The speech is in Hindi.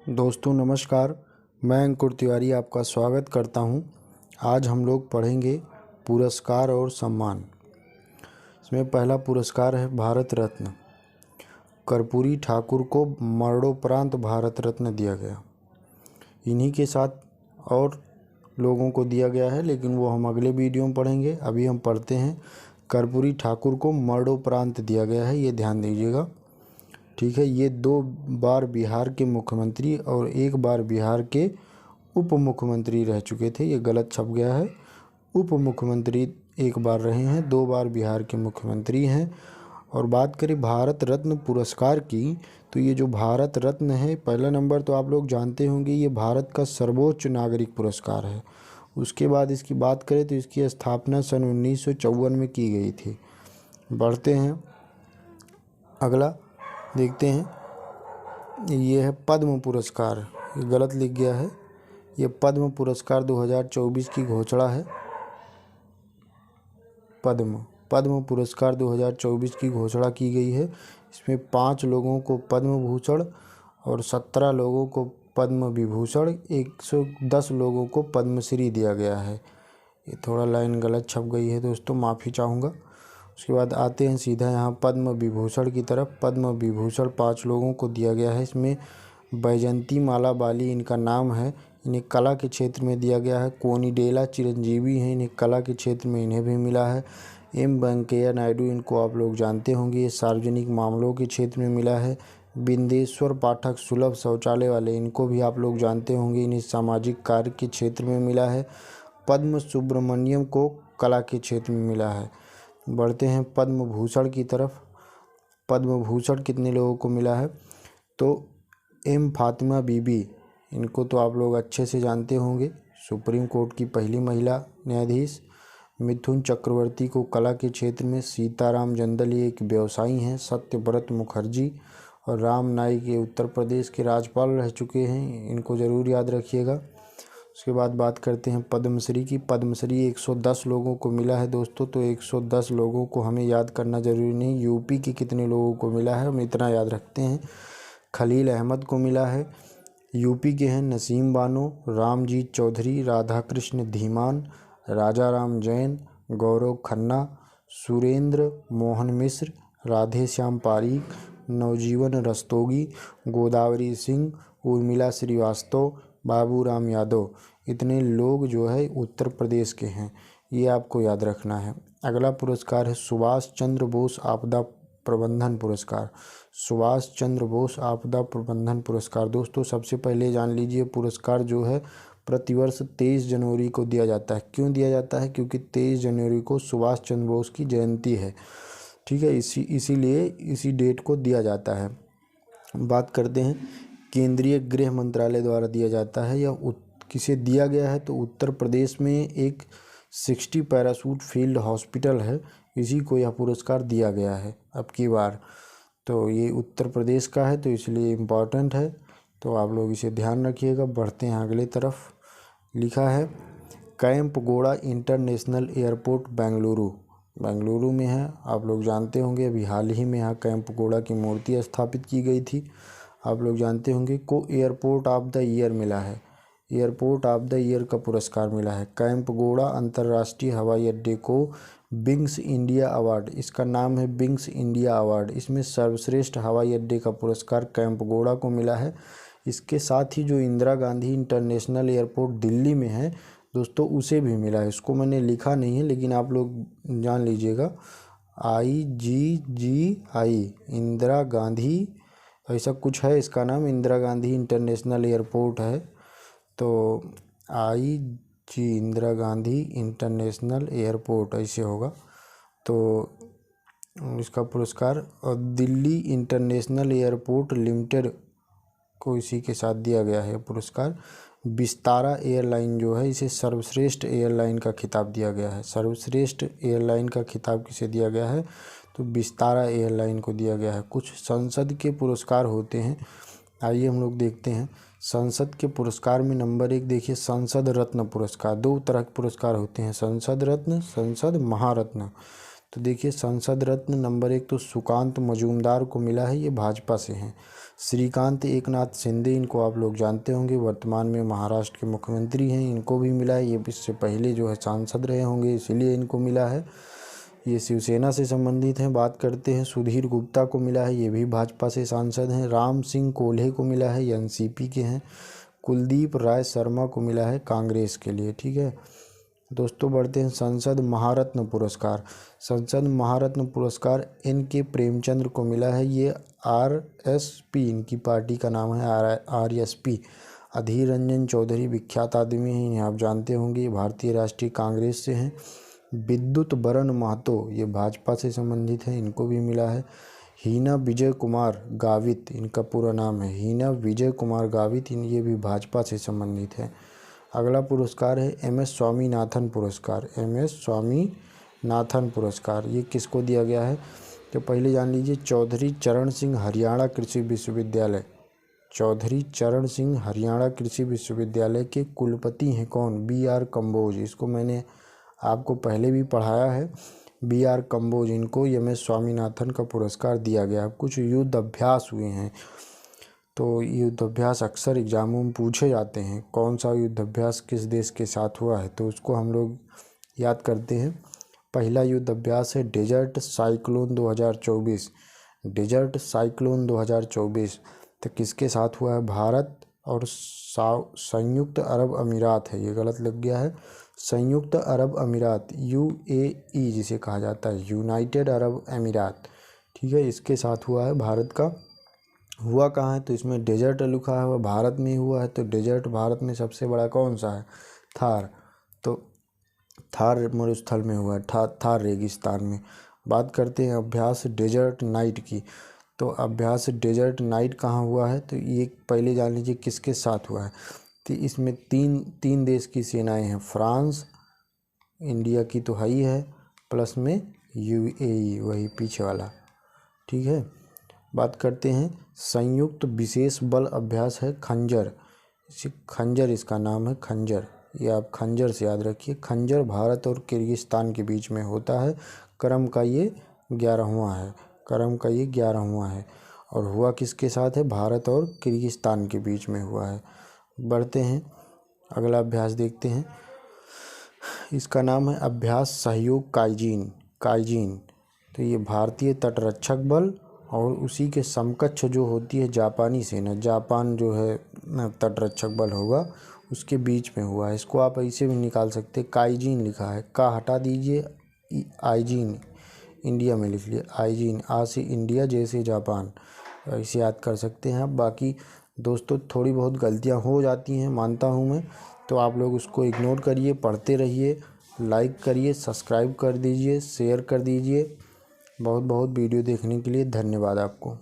दोस्तों नमस्कार। मैं अंकुर तिवारी आपका स्वागत करता हूं। आज हम लोग पढ़ेंगे पुरस्कार और सम्मान। इसमें पहला पुरस्कार है भारत रत्न। कर्पूरी ठाकुर को मरणोपरांत भारत रत्न दिया गया। इन्हीं के साथ और लोगों को दिया गया है, लेकिन वो हम अगले वीडियो में पढ़ेंगे। अभी हम पढ़ते हैं कर्पूरी ठाकुर को मरणोपरांत दिया गया है, ये ध्यान दीजिएगा। ठीक है, ये 2 बार बिहार के मुख्यमंत्री और 1 बार बिहार के उप मुख्यमंत्री रह चुके थे। ये गलत छप गया है। उप मुख्यमंत्री 1 बार रहे हैं, 2 बार बिहार के मुख्यमंत्री हैं। और बात करें भारत रत्न पुरस्कार की, तो ये जो भारत रत्न है, पहला नंबर तो आप लोग जानते होंगे, ये भारत का सर्वोच्च नागरिक पुरस्कार है। उसके बाद इसकी बात करें तो इसकी स्थापना सन 1954 में की गई थी। बढ़ते हैं, अगला देखते हैं। ये है पद्म पुरस्कार। ये गलत लिख गया है। ये पद्म पुरस्कार 2024 की घोषणा है। पद्म पुरस्कार 2024 की घोषणा की गई है। इसमें 5 लोगों को पद्म भूषण और 17 लोगों को पद्म विभूषण, 110 लोगों को पद्मश्री दिया गया है। ये थोड़ा लाइन गलत छप गई है दोस्तों, माफ़ी चाहूँगा। उसके बाद आते हैं सीधा यहाँ पद्म विभूषण की तरफ। पद्म विभूषण 5 लोगों को दिया गया है। इसमें बैजंती माला बाली इनका नाम है, इन्हें कला के क्षेत्र में दिया गया है। कोनिडेला चिरंजीवी हैं, इन्हें कला के क्षेत्र में इन्हें भी मिला है। एम वेंकैया नायडू, इनको आप लोग जानते होंगे, ये सार्वजनिक मामलों के क्षेत्र में मिला है। बिंदेश्वर पाठक सुलभ शौचालय वाले, इनको भी आप लोग जानते होंगे, इन्हें सामाजिक कार्य के क्षेत्र में मिला है। पद्म सुब्रमण्यम को कला के क्षेत्र में मिला है। बढ़ते हैं पद्म भूषण की तरफ। पद्म भूषण कितने लोगों को मिला है? तो एम फातिमा बीबी, इनको तो आप लोग अच्छे से जानते होंगे, सुप्रीम कोर्ट की पहली महिला न्यायाधीश। मिथुन चक्रवर्ती को कला के क्षेत्र में। सीताराम जंदल, ये एक व्यवसायी हैं। सत्यव्रत मुखर्जी और राम नाईक, ये उत्तर प्रदेश के राज्यपाल रह चुके हैं, इनको ज़रूर याद रखिएगा। उसके बाद बात करते हैं पद्मश्री की। पद्मश्री 110 लोगों को मिला है दोस्तों, तो 110 लोगों को हमें याद करना ज़रूरी नहीं, यूपी के कितने लोगों को मिला है हम इतना याद रखते हैं। खलील अहमद को मिला है, यूपी के हैं। नसीम बानो, रामजीत चौधरी, राधाकृष्ण धीमान, राजा राम जैन, गौरव खन्ना, सुरेंद्र मोहन मिश्र, राधे श्याम पारीक, नवजीवन रस्तोगी, गोदावरी सिंह, उर्मिला श्रीवास्तव, बाबू राम यादव, इतने लोग जो है उत्तर प्रदेश के हैं, ये आपको याद रखना है। अगला पुरस्कार है सुभाष चंद्र बोस आपदा प्रबंधन पुरस्कार। सुभाष चंद्र बोस आपदा प्रबंधन पुरस्कार दोस्तों, सबसे पहले जान लीजिए, पुरस्कार जो है प्रतिवर्ष 23 जनवरी को दिया जाता है। क्यों दिया जाता है? क्योंकि 23 जनवरी को सुभाष चंद्र बोस की जयंती है। ठीक है, इसीलिए इसी डेट को दिया जाता है। बात करते हैं केंद्रीय गृह मंत्रालय द्वारा दिया जाता है या किसे दिया गया है, तो उत्तर प्रदेश में एक 60 पैराशूट फील्ड हॉस्पिटल है, इसी को यह पुरस्कार दिया गया है अब की बार। तो ये उत्तर प्रदेश का है, तो इसलिए इम्पॉर्टेंट है, तो आप लोग इसे ध्यान रखिएगा। बढ़ते हैं अगले तरफ। लिखा है कैंपगोड़ा इंटरनेशनल एयरपोर्ट बेंगलुरु में है। आप लोग जानते होंगे, अभी हाल ही में यहाँ कैंपगोड़ा की मूर्ति स्थापित की गई थी, आप लोग जानते होंगे। को एयरपोर्ट ऑफ द ईयर मिला है, एयरपोर्ट ऑफ द ईयर का पुरस्कार मिला है। कैंपगोड़ा अंतर्राष्ट्रीय हवाई अड्डे को विंग्स इंडिया अवार्ड, इसका नाम है विंग्स इंडिया अवार्ड, इसमें सर्वश्रेष्ठ हवाई अड्डे का पुरस्कार कैंपगोड़ा को मिला है। इसके साथ ही जो इंदिरा गांधी इंटरनेशनल एयरपोर्ट दिल्ली में है दोस्तों, उसे भी मिला है। इसको मैंने लिखा नहीं है, लेकिन आप लोग जान लीजिएगा, IGGI इंदिरा गांधी, ऐसा कुछ है इसका नाम, इंदिरा गांधी इंटरनेशनल एयरपोर्ट है। तो इंदिरा गांधी इंटरनेशनल एयरपोर्ट ऐसे होगा, तो इसका पुरस्कार। और दिल्ली इंटरनेशनल एयरपोर्ट लिमिटेड को इसी के साथ दिया गया है पुरस्कार। विस्तारा एयरलाइन जो है, इसे सर्वश्रेष्ठ एयरलाइन का खिताब दिया गया है। सर्वश्रेष्ठ एयरलाइन का खिताब किसे दिया गया है? तो विस्तारा एयरलाइन को दिया गया है। कुछ संसद के पुरस्कार होते हैं, आइए हम लोग देखते हैं। संसद के पुरस्कार में नंबर 1 देखिए, संसद रत्न पुरस्कार। 2 तरह के पुरस्कार होते हैं, संसद रत्न, संसद महारत्न। तो देखिए संसद रत्न नंबर 1 तो सुकांत मजूमदार को मिला है, ये भाजपा से हैं। श्रीकांत एकनाथ शिंदे, इनको आप लोग जानते होंगे, वर्तमान में महाराष्ट्र के मुख्यमंत्री हैं, इनको भी मिला है। ये इससे पहले जो है सांसद रहे होंगे, इसीलिए इनको मिला है। ये शिवसेना से संबंधित हैं। बात करते हैं सुधीर गुप्ता को मिला है, ये भी भाजपा से सांसद हैं। राम सिंह कोल्हे को मिला है, ये एनसीपी के हैं। कुलदीप राय शर्मा को मिला है कांग्रेस के लिए। ठीक है दोस्तों, बढ़ते हैं संसद महारत्न पुरस्कार। संसद महारत्न पुरस्कार NK प्रेमचंद्र को मिला है, ये RSP इनकी पार्टी का नाम है, RSP। अधीर रंजन चौधरी विख्यात आदमी हैं, इन्हें आप जानते होंगे, भारतीय राष्ट्रीय कांग्रेस से हैं। विद्युत बरन महतो, ये भाजपा से संबंधित हैं, इनको भी मिला है। हीना विजय कुमार गावित, इनका पूरा नाम है हीना विजय कुमार गावित, ये भी भाजपा से संबंधित है। अगला पुरस्कार है MS स्वामीनाथन पुरस्कार। MS स्वामीनाथन पुरस्कार ये किसको दिया गया है, तो पहले जान लीजिए चौधरी चरण सिंह हरियाणा कृषि विश्वविद्यालय। चौधरी चरण सिंह हरियाणा कृषि विश्वविद्यालय के कुलपति हैं कौन, BR कम्बोज। इसको मैंने आपको पहले भी पढ़ाया है, BR कम्बोज, इनको MS स्वामीनाथन का पुरस्कार दिया गया। कुछ युद्ध अभ्यास हुए हैं, तो युद्ध अभ्यास अक्सर एग्जामों में पूछे जाते हैं, कौन सा युद्ध अभ्यास किस देश के साथ हुआ है, तो उसको हम लोग याद करते हैं। पहला युद्ध अभ्यास है डेजर्ट साइक्लोन 2024। डेजर्ट साइक्लोन 2024 तो किसके साथ हुआ है, भारत और संयुक्त अरब अमीरात है, ये गलत लग गया है, संयुक्त अरब अमीरात, UAE जिसे कहा जाता है, यूनाइटेड अरब अमीरात। ठीक है, इसके साथ हुआ है भारत का। हुआ कहाँ है, तो इसमें डेजर्ट लिखा है, वह भारत में हुआ है, तो डेजर्ट भारत में सबसे बड़ा कौन सा है, थार, तो थार मरुस्थल में हुआ है, थार रेगिस्तान में। बात करते हैं अभ्यास डेजर्ट नाइट की, तो अभ्यास डेजर्ट नाइट कहाँ हुआ है, तो ये पहले जान लीजिए किसके साथ हुआ है, तो इसमें तीन देश की सेनाएं हैं, फ्रांस, इंडिया की तो ही है, प्लस में UAE वही पीछे वाला। ठीक है, बात करते हैं संयुक्त विशेष बल अभ्यास है खंजर। खंजर इसका नाम है, खंजर, ये आप खंजर से याद रखिए। खंजर भारत और किर्गिस्तान के बीच में होता है, क्रम का ये 11वां है, क्रम का ये 11वां है, और हुआ किसके साथ है, भारत और किर्गिस्तान के बीच में हुआ है। बढ़ते हैं अगला अभ्यास देखते हैं, इसका नाम है अभ्यास सहयोग काइजिन। तो ये भारतीय तटरक्षक बल और उसी के समकक्ष जो होती है जापानी सेना, जापान जो है तटरक्षक बल होगा, उसके बीच में हुआ है। इसको आप ऐसे भी निकाल सकते, काइजिन लिखा है, का हटा दीजिए, आइजिन इंडिया में लिख लिए, आइजिन, आ से इंडिया, जैसे जापान, ऐसे याद कर सकते हैं आप। बाकी दोस्तों थोड़ी बहुत गलतियां हो जाती हैं, मानता हूं मैं, तो आप लोग उसको इग्नोर करिए, पढ़ते रहिए, लाइक करिए, सब्सक्राइब कर दीजिए, शेयर कर दीजिए। बहुत बहुत वीडियो देखने के लिए धन्यवाद आपको।